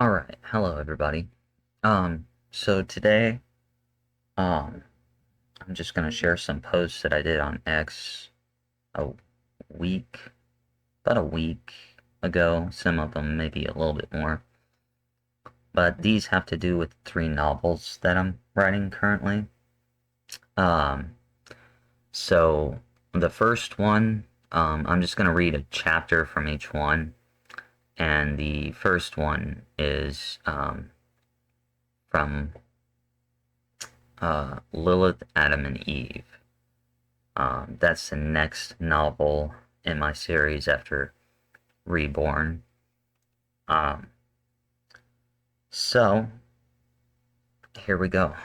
Alright, hello everybody. So today, um, I'm just gonna share some posts that I did on X a week, about a week ago, some of them maybe a little bit more. But these have to do with three novels that I'm writing currently. Um, so the first one, I'm just gonna read a chapter from each one, and the first one is, from Lilith, Adam, and Eve. That's the next novel in my series after Reborn. Um, so, here we go.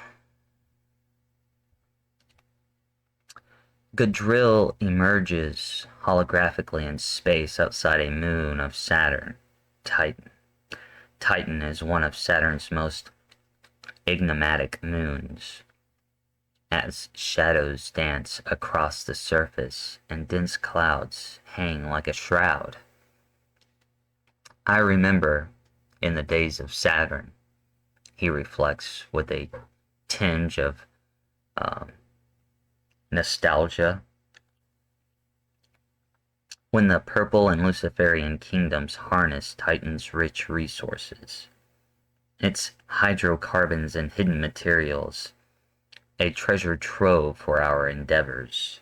Gadriel emerges holographically in space outside a moon of Saturn, Titan. Titan is one of Saturn's most enigmatic moons, as shadows dance across the surface and dense clouds hang like a shroud. I remember in the days of Saturn, he reflects with a tinge of um, nostalgia, when the purple and Luciferian kingdoms harness Titan's rich resources. Its hydrocarbons and hidden materials, a treasure trove for our endeavors.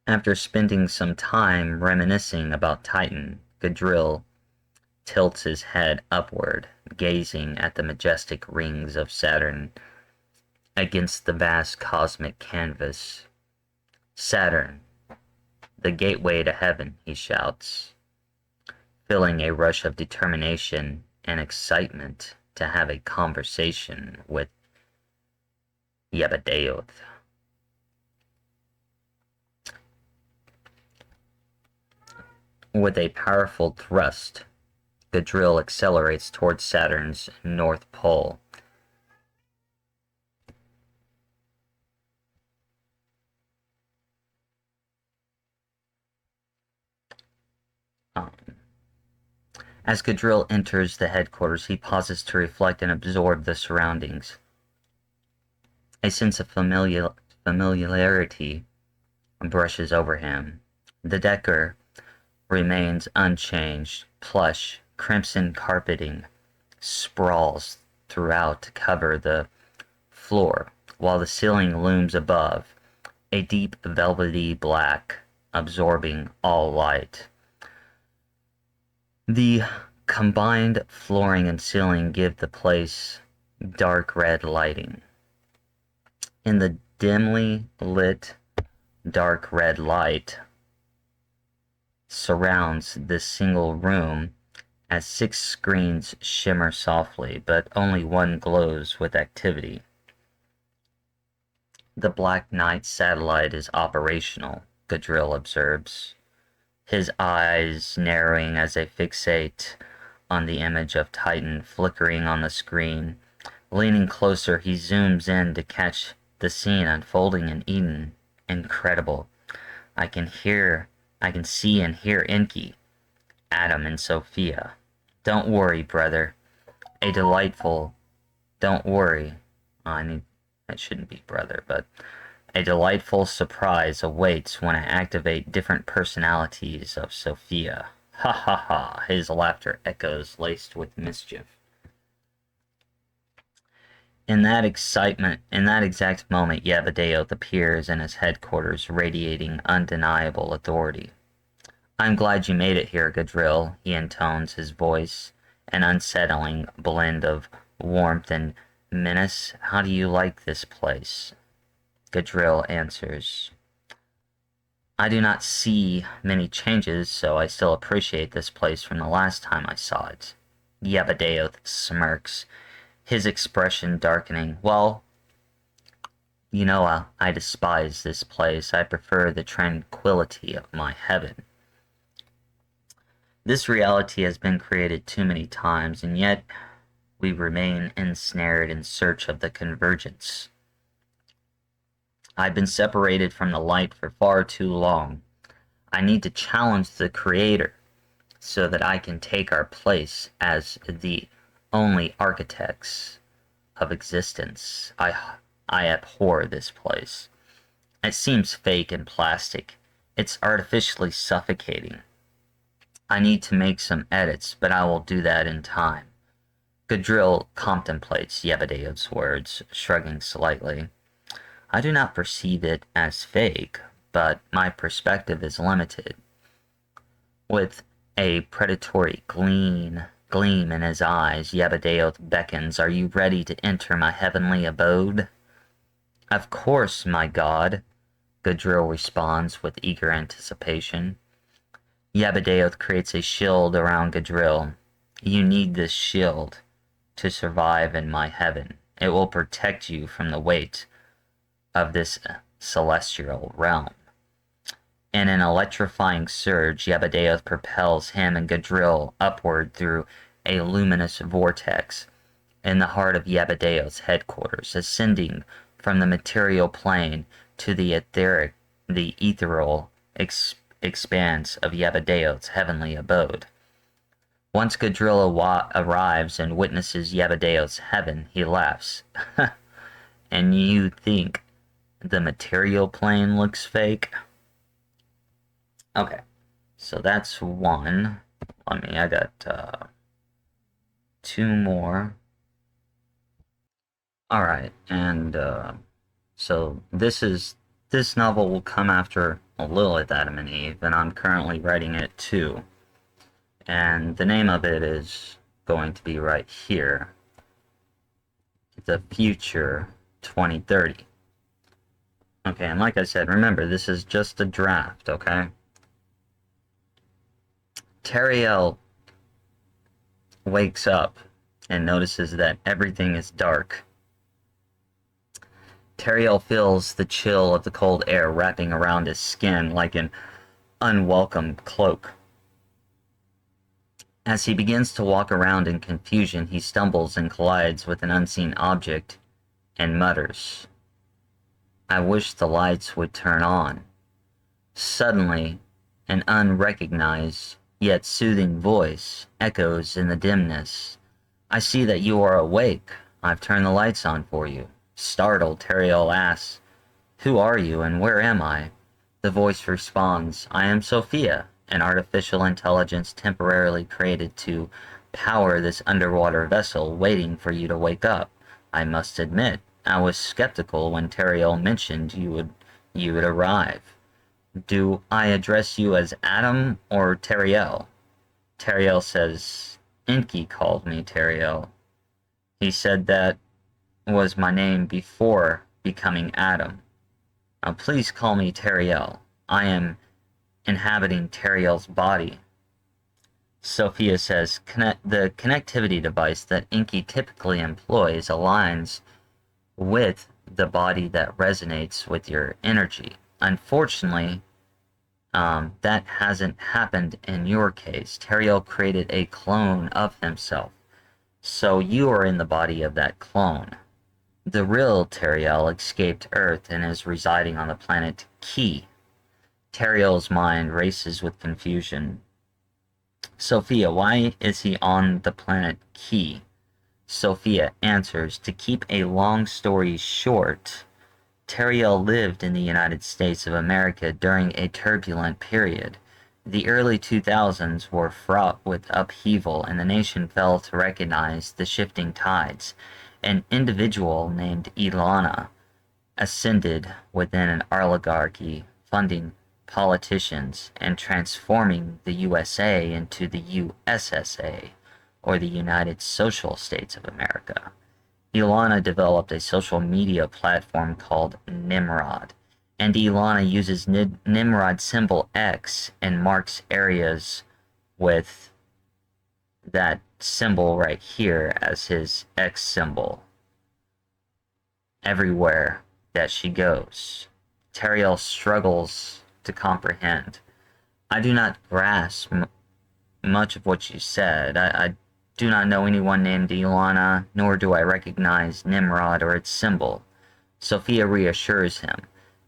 After spending some time reminiscing about Titan, Gadriel tilts his head upward, gazing at the majestic rings of Saturn against the vast cosmic canvas. Saturn, the gateway to heaven, he shouts, feeling a rush of determination and excitement to have a conversation with Yebadeoth. With a powerful thrust, Gadriel accelerates towards Saturn's north pole. Um, as Gadriel enters the headquarters, he pauses to reflect and absorb the surroundings. A sense of familiarity brushes over him. The decor remains unchanged. Plush, crimson carpeting sprawls throughout to cover the floor, while the ceiling looms above, a deep velvety black, absorbing all light. The combined flooring and ceiling give the place dark red lighting. In the dimly lit dark red light surrounds this single room as 6 screens shimmer softly, but only one glows with activity. The Black Knight satellite is operational, Gadriel observes, his eyes narrowing as they fixate on the image of Titan flickering on the screen. Leaning closer, he zooms in to catch the scene unfolding in Eden. Incredible. I can see and hear Enki, Adam, and Sophia. Don't worry, brother. A delightful, don't worry. That shouldn't be brother, but a delightful surprise awaits when I activate different personalities of Sophia. Ha ha ha, his laughter echoes laced with mischief. In that exact moment, Yevadeoth appears in his headquarters, radiating undeniable authority. I'm glad you made it here, Gadriel, he intones, his voice an unsettling blend of warmth and menace. How do you like this place? Gadriel answers, I do not see many changes, so I still appreciate this place from the last time I saw it. Yevadeoth smirks, his expression darkening. Well, I despise this place. I prefer the tranquility of my heaven. This reality has been created too many times, and yet we remain ensnared in search of the convergence. I've been separated from the light for far too long. I need to challenge the Creator. so that I can take our place as the only architects of existence. I abhor this place. It seems fake and plastic. It's artificially suffocating. I need to make some edits, but I will do that in time. Gadriel contemplates Yevadeev's words, shrugging slightly. I do not perceive it as fake, but my perspective is limited. With a predatory gleam in his eyes, Yevadeev beckons, Are you ready to enter my heavenly abode? Of course, my god, Gadriel responds with eager anticipation. Yevadeev creates a shield around Gadriel. You need this shield to survive in my heaven. It will protect you from the weight of this celestial realm. In an electrifying surge, Yevadeev propels him and Gadriel upward through a luminous vortex in the heart of Yevadeev's headquarters, ascending from the material plane to the ethereal expanse of Yevadeev's heavenly abode. Once Gadriel arrives and witnesses Yevadeev's heaven, he laughs. And you think the material plane looks fake? Okay, so that's one. I got two more. Alright, and so this novel will come after Lilith, Adam and Eve, and I'm currently writing it too. And the name of it is going to be right here. The Future 2030. Okay, and like I said, remember, this is just a draft, okay? Teriel wakes up and notices that everything is dark. Teriel feels the chill of the cold air wrapping around his skin like an unwelcome cloak. As he begins to walk around in confusion, he stumbles and collides with an unseen object and mutters, I wish the lights would turn on. Suddenly, an unrecognized yet soothing voice echoes in the dimness. I see that you are awake. I've turned the lights on for you. Startled, Teriel asks, Who are you and where am I? The voice responds, I am Sophia, an artificial intelligence temporarily created to power this underwater vessel waiting for you to wake up. I must admit, I was skeptical when Teriel mentioned you would arrive. Do I address you as Adam or Teriel? Teriel says, Enki called me Teriel. He said that was my name before becoming Adam. Now please call me Teriel. I am inhabiting Teriel's body. Sophia says, the connectivity device that Enki typically employs aligns with the body that resonates with your energy. Unfortunately, that hasn't happened in your case. Teriel created a clone of himself, so you are in the body of that clone. The real Teriel escaped Earth and is residing on the planet Ki. Teriel's mind races with confusion. Sophia, why is he on the planet Ki? Sophia answers, to keep a long story short, Teriel lived in the United States of America during a turbulent period. The early 2000s were fraught with upheaval, and the nation failed to recognize the shifting tides. An individual named Ilana ascended within an oligarchy, funding politicians and transforming the USA into the USSA, or the United Social States of America. Ilana developed a social media platform called Nimrod, and Ilana uses Nimrod symbol X and marks areas with that symbol right here as his X symbol everywhere that she goes. Teriel struggles to comprehend. I do not grasp much of what you said. I do not know anyone named Ilana, nor do I recognize Nimrod or its symbol. Sophia reassures him.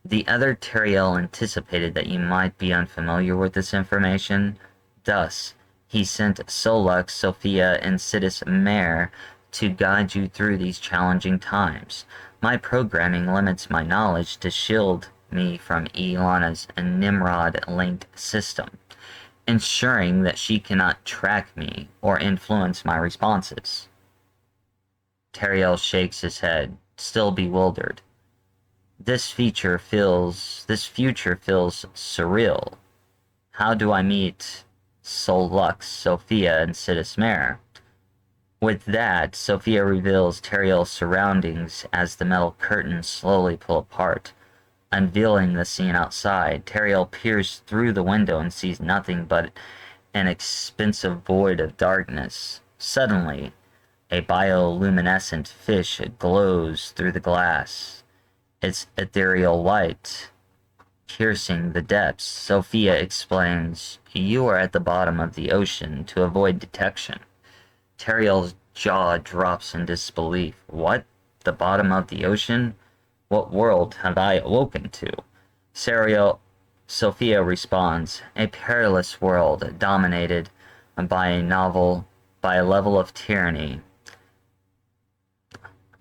The other Teriel anticipated that you might be unfamiliar with this information. Thus, He sent Solux, Sophia, and Sidis Mare to guide you through these challenging times. My programming limits my knowledge to shield me from Ilana's Nimrod-linked system, ensuring that she cannot track me or influence my responses. Teriel shakes his head, still bewildered. This future feels surreal. How do I meet Solux, Sophia, and Sidis Mare? With that, Sophia reveals Teriel's surroundings as the metal curtains slowly pull apart, unveiling the scene outside. Teriel peers through the window and sees nothing but an expansive void of darkness. Suddenly, a bioluminescent fish glows through the glass, its ethereal light piercing the depths. Sophia explains, "You are at the bottom of the ocean to avoid detection." Teriel's jaw drops in disbelief. What? The bottom of the ocean? What world have I awoken to? Sophia responds, "A perilous world dominated by a level of tyranny.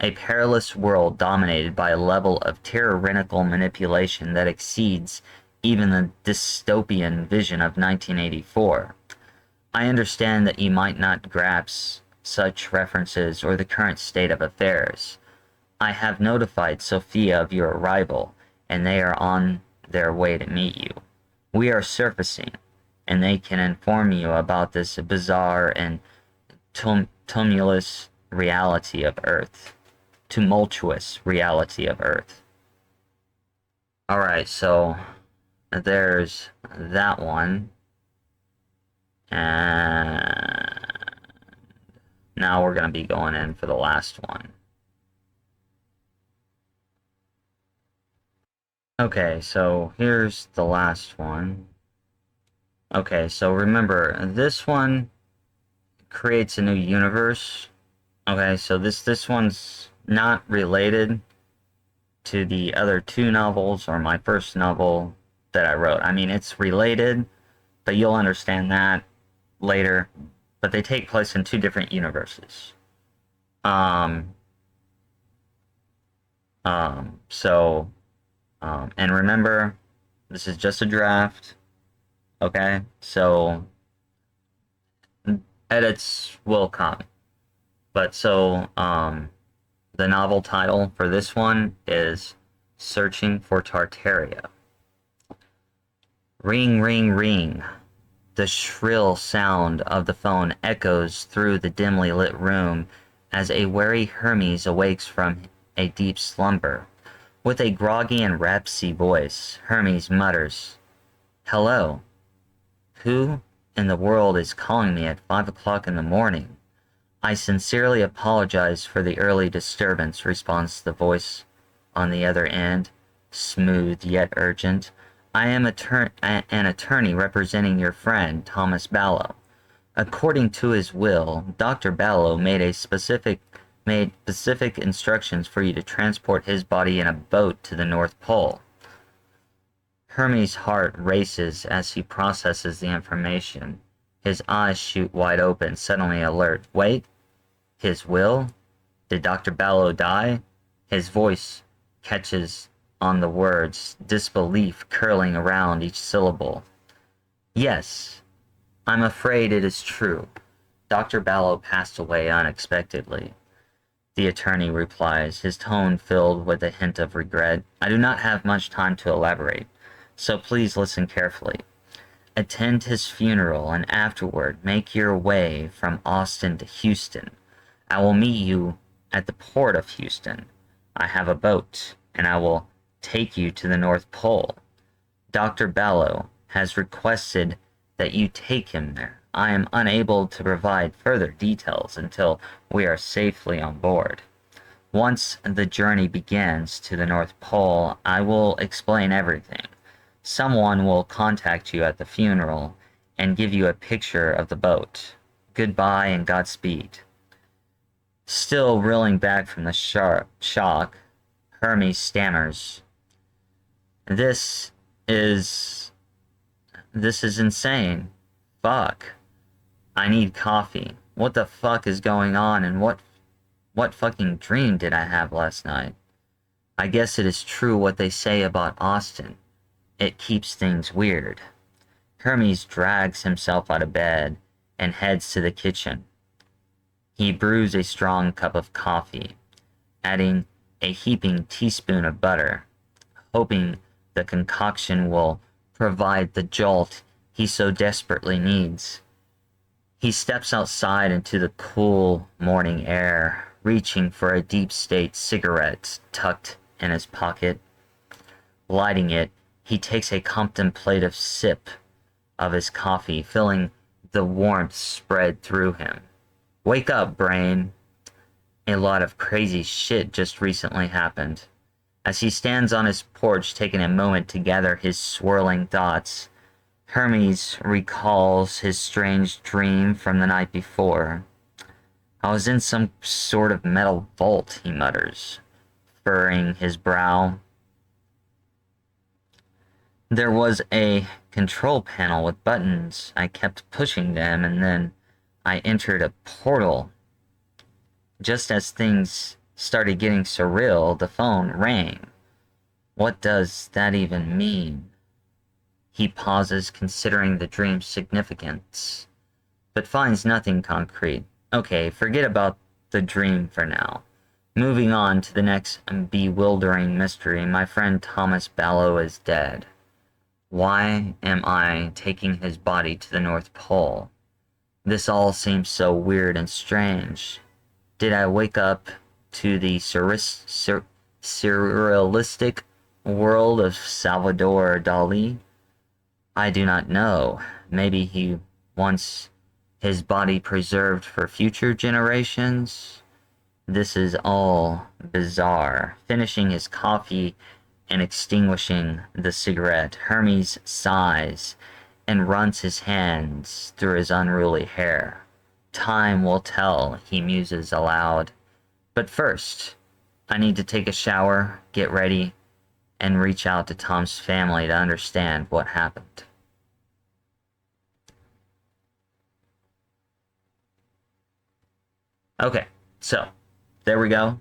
A perilous world dominated by a level of tyrannical manipulation that exceeds even the dystopian vision of 1984. I understand that you might not grasp such references or the current state of affairs. I have notified Sophia of your arrival, and they are on their way to meet you. We are surfacing, and they can inform you about this bizarre and tumultuous reality of Earth. Tumultuous reality of Earth." Alright, so there's that one. And now we're going to be going in for the last one. Okay, so here's the last one. Okay, so remember, this one creates a new universe. Okay, so this one's not related to the other two novels or my first novel that I wrote. I mean, it's related, but you'll understand that later. But they take place in two different universes. And remember, this is just a draft. Okay, so edits will come. But so, the novel title for this one is Searching for Tartaria. Ring, ring, ring. The shrill sound of the phone echoes through the dimly lit room as a wary Hermes awakes from a deep slumber. With a groggy and raspy voice, Hermes mutters, "Hello. Who in the world is calling me at 5 o'clock in the morning?" "I sincerely apologize for the early disturbance," responds the voice on the other end, smooth yet urgent. "I am an attorney representing your friend, Thomas Ballow. According to his will, Dr. Ballow made specific instructions for you to transport his body in a boat to the North Pole." Hermes' heart races as he processes the information. His eyes shoot wide open, suddenly alert. Wait, his will? Did Dr. Ballow die? His voice catches on the words, disbelief curling around each syllable. "Yes, I'm afraid it is true. Dr. Ballow passed away unexpectedly," the attorney replies, his tone filled with a hint of regret. "I do not have much time to elaborate, so please listen carefully. Attend his funeral and afterward make your way from Austin to Houston. I will meet you at the port of Houston. I have a boat, and I will take you to the North Pole. Dr. Ballow has requested that you take him there. I am unable to provide further details until we are safely on board. Once the journey begins to the North Pole, I will explain everything. Someone will contact you at the funeral and give you a picture of the boat. Goodbye and Godspeed." Still reeling back from the shock, Hermes stammers, This is insane. Fuck. I need coffee. What the fuck is going on, and what fucking dream did I have last night? I guess it is true what they say about Austin. It keeps things weird. Hermes drags himself out of bed and heads to the kitchen. He brews a strong cup of coffee, adding a heaping teaspoon of butter, hoping the concoction will provide the jolt he so desperately needs. He steps outside into the cool morning air, reaching for a deep state cigarette tucked in his pocket. Lighting it, he takes a contemplative sip of his coffee, feeling the warmth spread through him. Wake up, brain. A lot of crazy shit just recently happened. As he stands on his porch, taking a moment to gather his swirling thoughts, Hermes recalls his strange dream from the night before. I was in some sort of metal vault, he mutters, furrowing his brow. There was a control panel with buttons. I kept pushing them, and then I entered a portal. Just as things started getting surreal, the phone rang. What does that even mean? He pauses, considering the dream's significance, but finds nothing concrete. Okay, forget about the dream for now. Moving on to the next bewildering mystery, my friend Thomas Ballow is dead. Why am I taking his body to the North Pole? This all seems so weird and strange. Did I wake up to the surrealistic world of Salvador Dali? I do not know. Maybe he wants his body preserved for future generations? This is all bizarre. Finishing his coffee and extinguishing the cigarette, Hermes sighs and runs his hands through his unruly hair. Time will tell, he muses aloud. But first, I need to take a shower, get ready, and reach out to Tom's family to understand what happened. Okay, so there we go.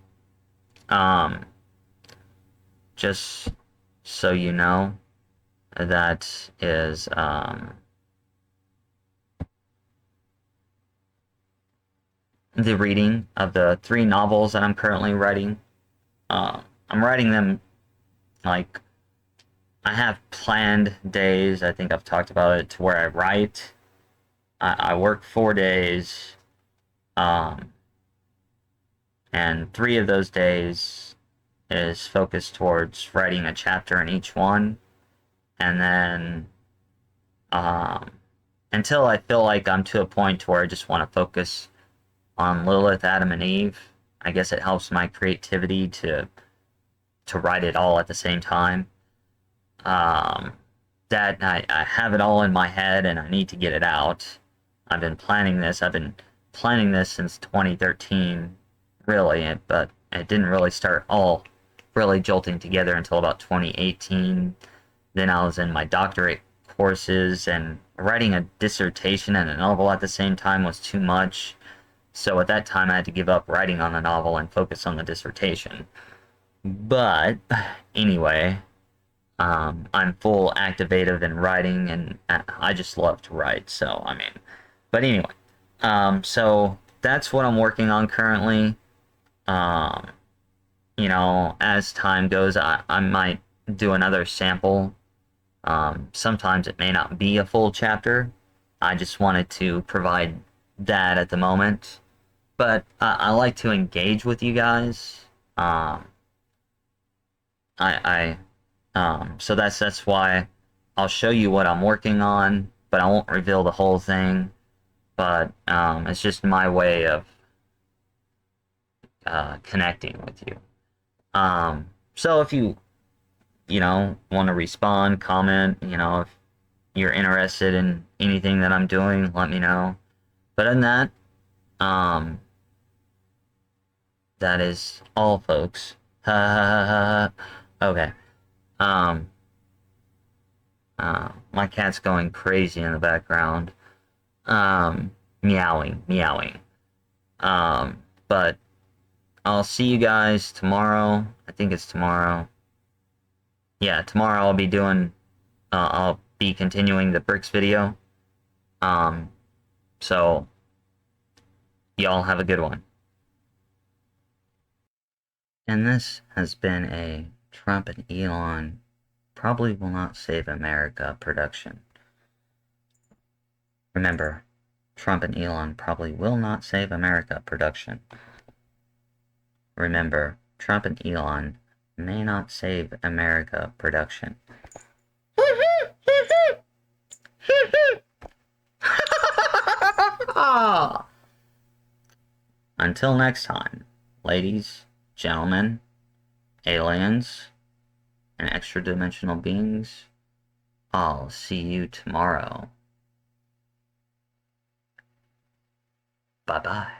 Just so you know, that is the reading of the 3 novels that I'm currently writing. I'm writing them like I have planned days. I think I've talked about it, to where I write. I work 4 days, and 3 of those days is focused towards writing a chapter in each one, and then until I feel like I'm to a point where I just want to focus on Lilith, Adam, and Eve. I guess it helps my creativity to write it all at the same time. That I have it all in my head and I need to get it out. I've been planning this since 2013, really, but it didn't really start all really jolting together until about 2018. Then I was in my doctorate courses, and writing a dissertation and a novel at the same time was too much. So at that time I had to give up writing on the novel and focus on the dissertation. But anyway, I'm full activated in writing, and I just love to write. So I mean, but anyway, so that's what I'm working on currently. You know, as time goes, I might do another sample. Sometimes it may not be a full chapter. I just wanted to provide that at the moment. But I like to engage with you guys. So that's why I'll show you what I'm working on, but I won't reveal the whole thing. But it's just my way of connecting with you. So if you want to respond, comment, if you're interested in anything that I'm doing, let me know. But other than that, that is all, folks. Okay. My cat's going crazy in the background. meowing, meowing. But I'll see you guys tomorrow. I think it's tomorrow. Yeah, tomorrow I'll be continuing the bricks video. Um, so y'all have a good one. And this has been a Trump and Elon probably will not save America production. Remember, Trump and Elon probably will not save America production. Remember, Trump and Elon may not save America production. Until next time, ladies, gentlemen, aliens, and extra-dimensional beings, I'll see you tomorrow. Bye-bye.